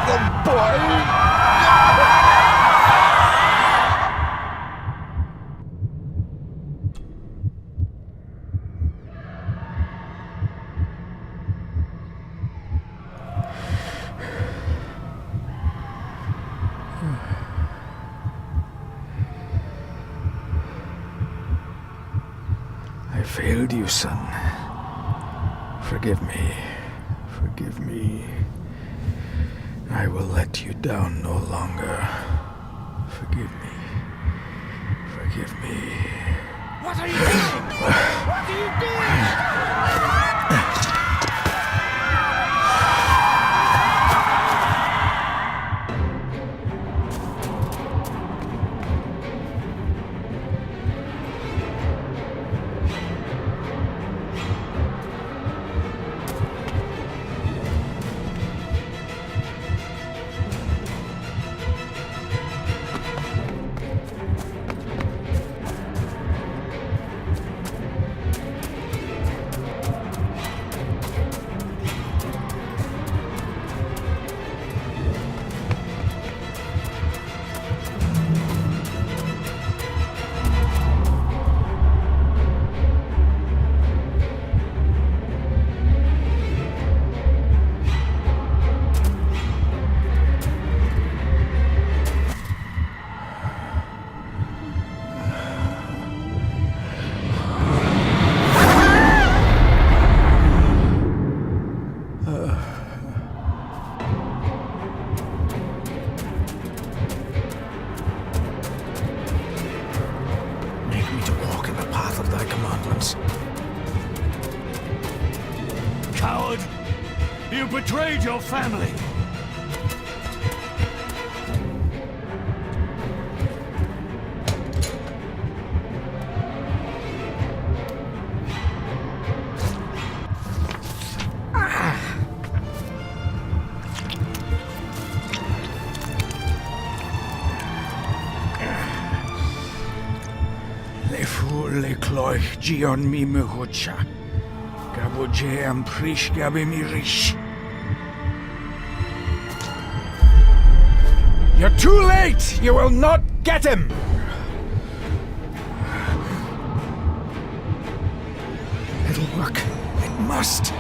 Good boy! I failed you, son. Forgive me. Forgive me. I will let you down no longer. Forgive me. Forgive me. What are you doing? What are you doing? Coward! You betrayed your family! Le cloich gion mi mehucha. Gaboje am prish gabe mi rish. You're too late! You will not get him! It'll work. It must.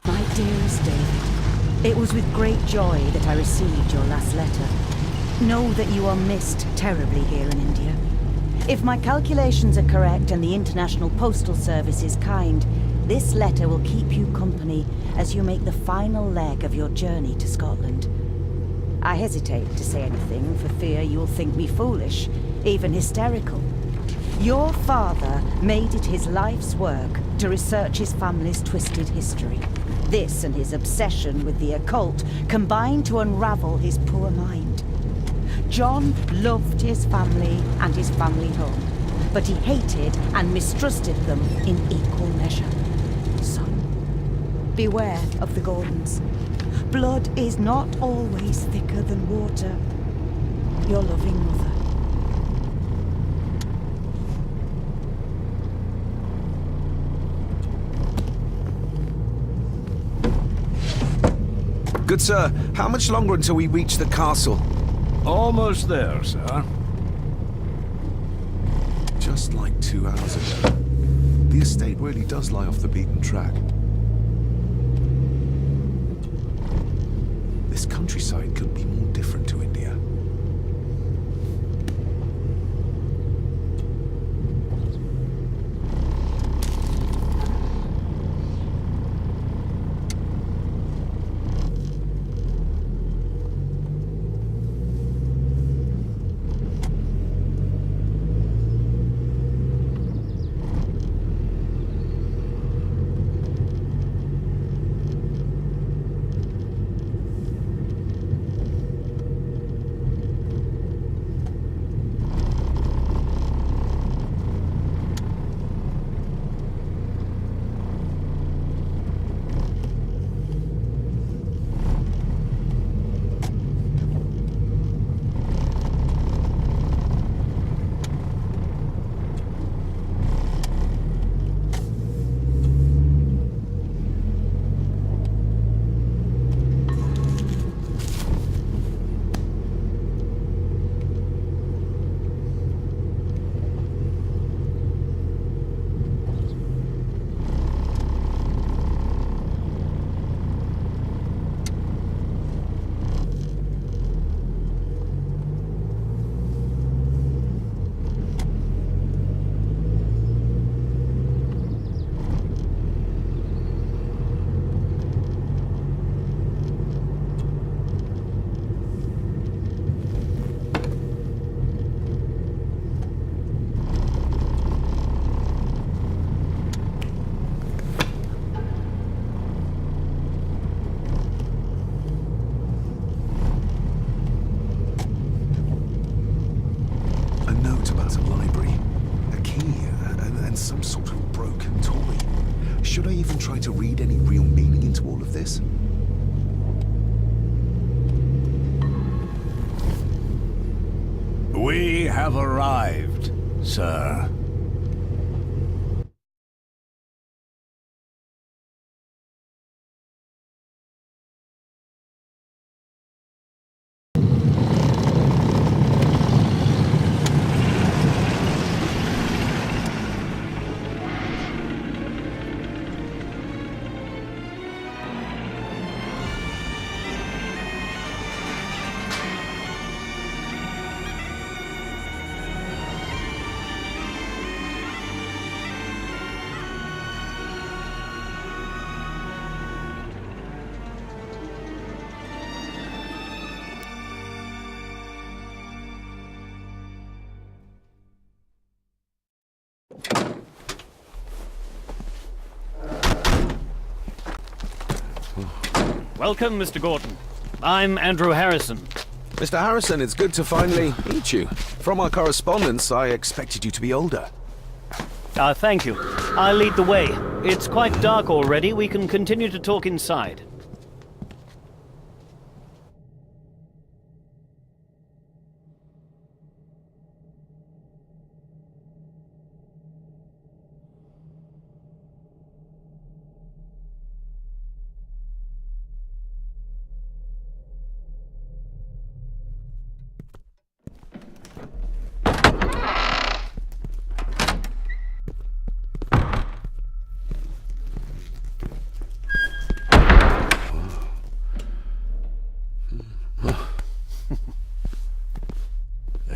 My dearest David, it was with great joy that I received your last letter. Know that you are missed terribly here in India. If my calculations are correct and the International Postal Service is kind, this letter will keep you company as you make the final leg of your journey to Scotland. I hesitate to say anything for fear you'll think me foolish, even hysterical. Your father made it his life's work to research his family's twisted history. This and his obsession with the occult combined to unravel his poor mind. John loved his family and his family home, but he hated and mistrusted them in equal measure. Son, beware of the Gordons. Blood is not always thicker than water. Your loving mother. Good sir, how much longer until we reach the castle? Almost there, sir. Just like 2 hours ago. The estate really does lie off the beaten track. This countryside couldn't be more different to India. Should I even try to read any real meaning into all of this? We have arrived, sir. Welcome, Mr. Gordon. I'm Andrew Harrison. Mr. Harrison, it's good to finally meet you. From our correspondence, I expected you to be older. Thank you. I'll lead the way. It's quite dark already. We can continue to talk inside.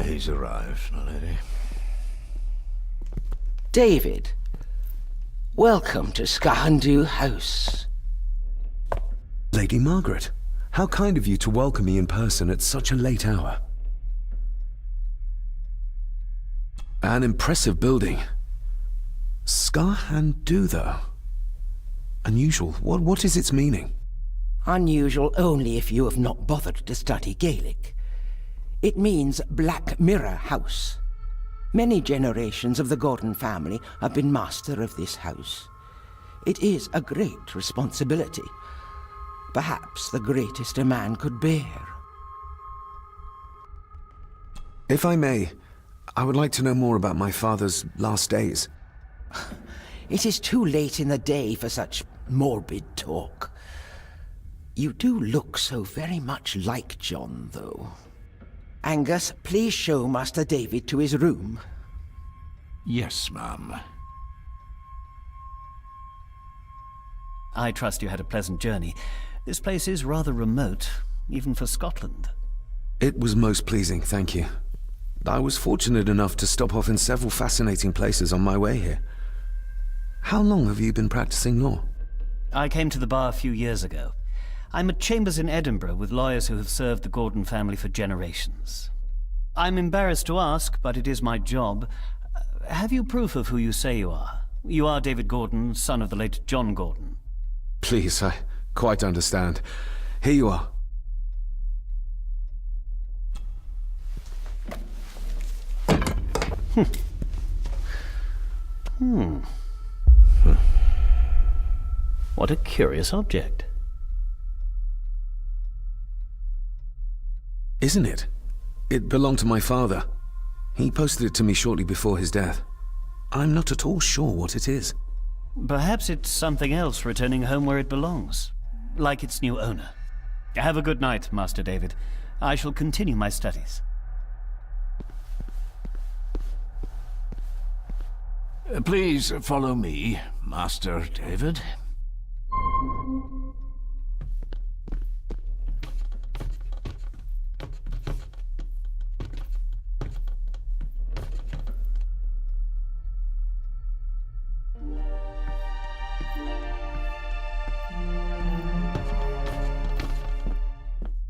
He's arrived, my lady. David, welcome to Skahandu House. Lady Margaret, how kind of you to welcome me in person at such a late hour. An impressive building. Skahandu, though. Unusual. What is its meaning? Unusual only if you have not bothered to study Gaelic. It means Black Mirror House. Many generations of the Gordon family have been master of this house. It is a great responsibility. Perhaps the greatest a man could bear. If I may, I would like to know more about my father's last days. It is too late in the day for such morbid talk. You do look so very much like John, though. Angus, please show Master David to his room. Yes, ma'am. I trust you had a pleasant journey. This place is rather remote. even for Scotland. It was most pleasing, thank you. I was fortunate enough to stop off in several fascinating places on my way here. How long have you been practicing law? I came to the bar a few years ago. I'm at chambers in Edinburgh with lawyers who have served the Gordon family for generations. I'm embarrassed to ask, but it is my job. Have you proof of who you say you are? You are David Gordon, son of the late John Gordon. Please, I quite understand. Here you are. What a curious object. Isn't it? It belonged to my father. He posted it to me shortly before his death. I'm not at all sure what it is. Perhaps it's something else returning home where it belongs, like its new owner. Have a good night, Master David. I shall continue my studies. Please follow me, Master David.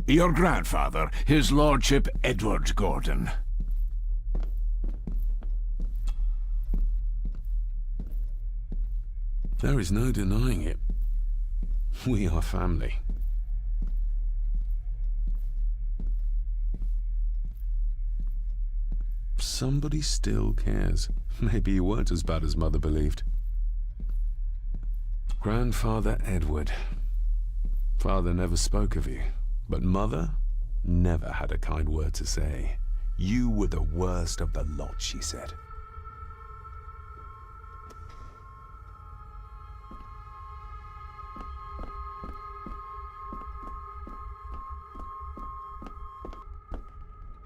Your grandfather, his lordship Edward Gordon. There is no denying it. We are family. Somebody still cares. Maybe you weren't as bad as Mother believed. Grandfather Edward. Father never spoke of you, but Mother never had a kind word to say. You were the worst of the lot, she said.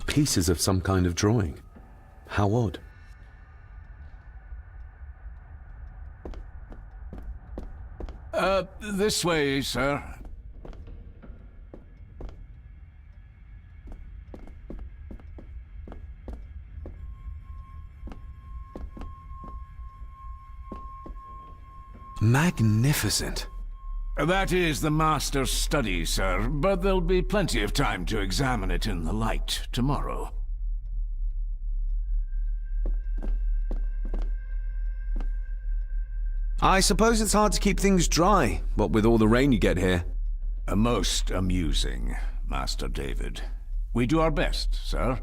Pieces of some kind of drawing. How odd. This way, sir. Magnificent. That is the master's study, sir, but there'll be plenty of time to examine it in the light tomorrow. I suppose it's hard to keep things dry, what with all the rain you get here. Most amusing, Master David. We do our best, sir.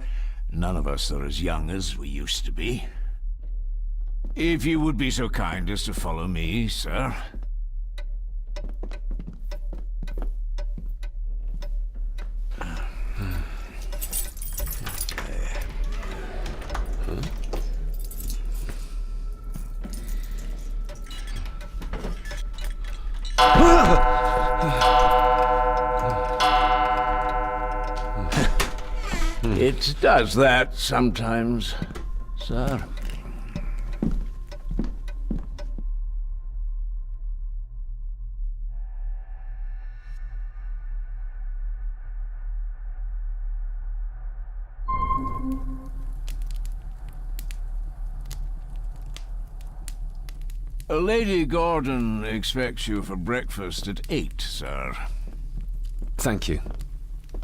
None of us are as young as we used to be. If you would be so kind as to follow me, sir. It does that sometimes, sir. Lady Gordon expects you for breakfast at 8, sir. Thank you.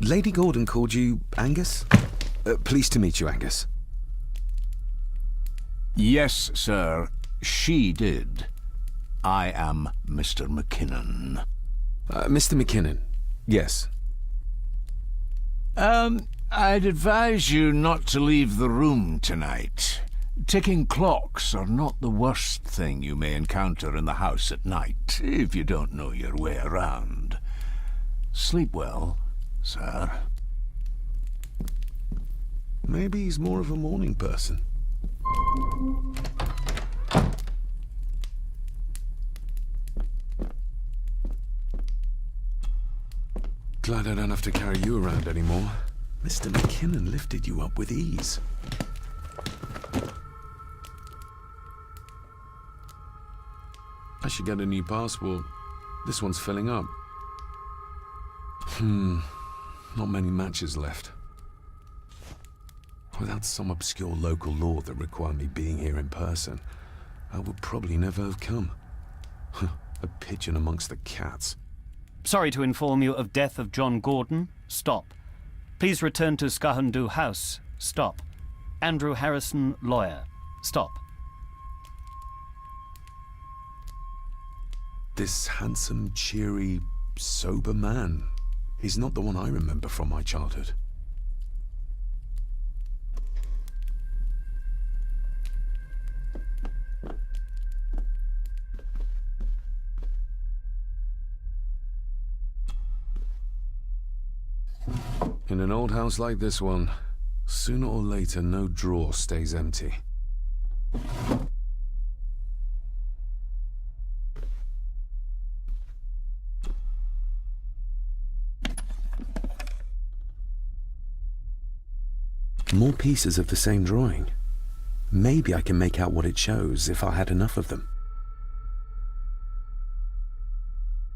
Lady Gordon called you Angus? Pleased to meet you, Angus. Yes, sir. She did. I am Mr. McKinnon. Mr. McKinnon, yes. I'd advise you not to leave the room tonight. Ticking clocks are not the worst thing you may encounter in the house at night, if you don't know your way around. Sleep well, sir. Maybe he's more of a morning person. Glad I don't have to carry you around anymore. Mr. McKinnon lifted you up with ease. I should get a new passport. This one's filling up. Not many matches left. Without some obscure local law that required me being here in person, I would probably never have come. A pigeon amongst the cats. Sorry to inform you of death of John Gordon. Stop. Please return to Skahundu House. Stop. Andrew Harrison, lawyer. Stop. This handsome, cheery, sober man. He's not the one I remember from my childhood. In an old house like this one, sooner or later no drawer stays empty. More pieces of the same drawing. Maybe I can make out what it shows if I had enough of them.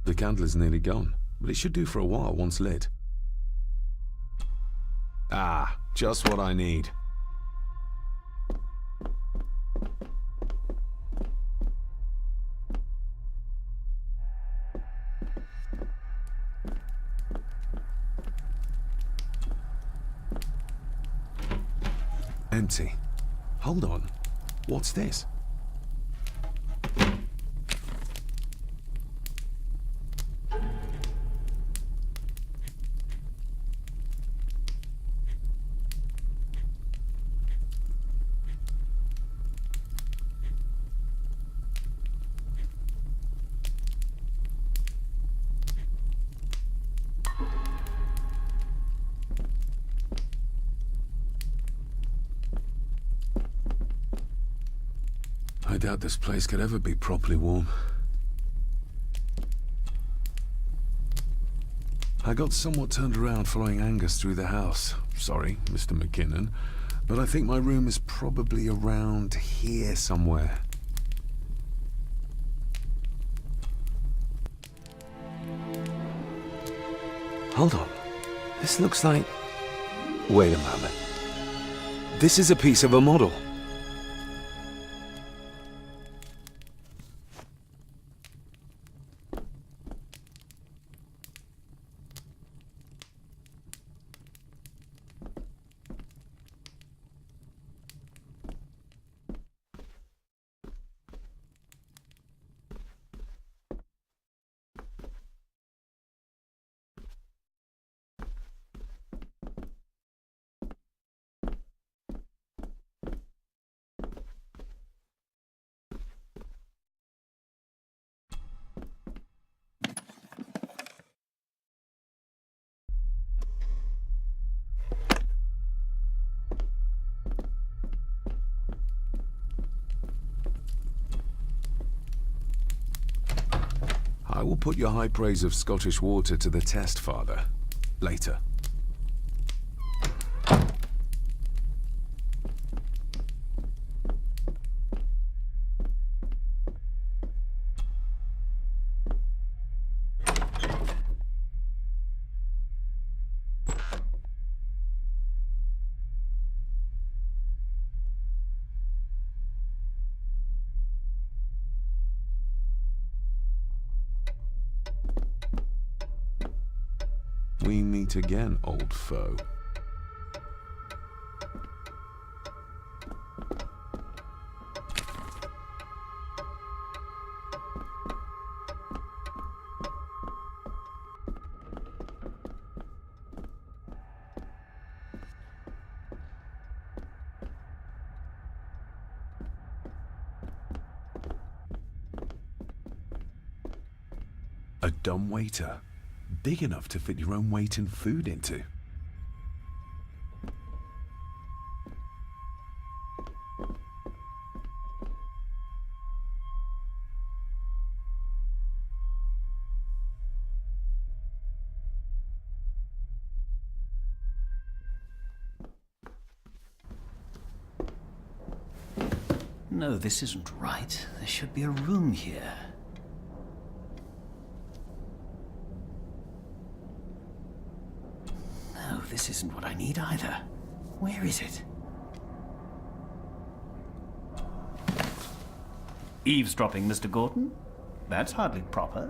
The candle is nearly gone, but it should do for a while once lit. Ah, just what I need. Empty. Hold on. What's this? I doubt this place could ever be properly warm. I got somewhat turned around following Angus through the house. Sorry, Mr. McKinnon, but I think my room is probably around here somewhere. Hold on. This looks like... Wait a moment. This is a piece of a model. I will put your high praise of Scottish water to the test, Father. Later. We meet again, old foe. A dumb waiter. Big enough to fit your own weight in food into. No, this isn't right. There should be a room here. this isn't what I need either. Where is it? Eavesdropping, Mr. Gordon? That's hardly proper.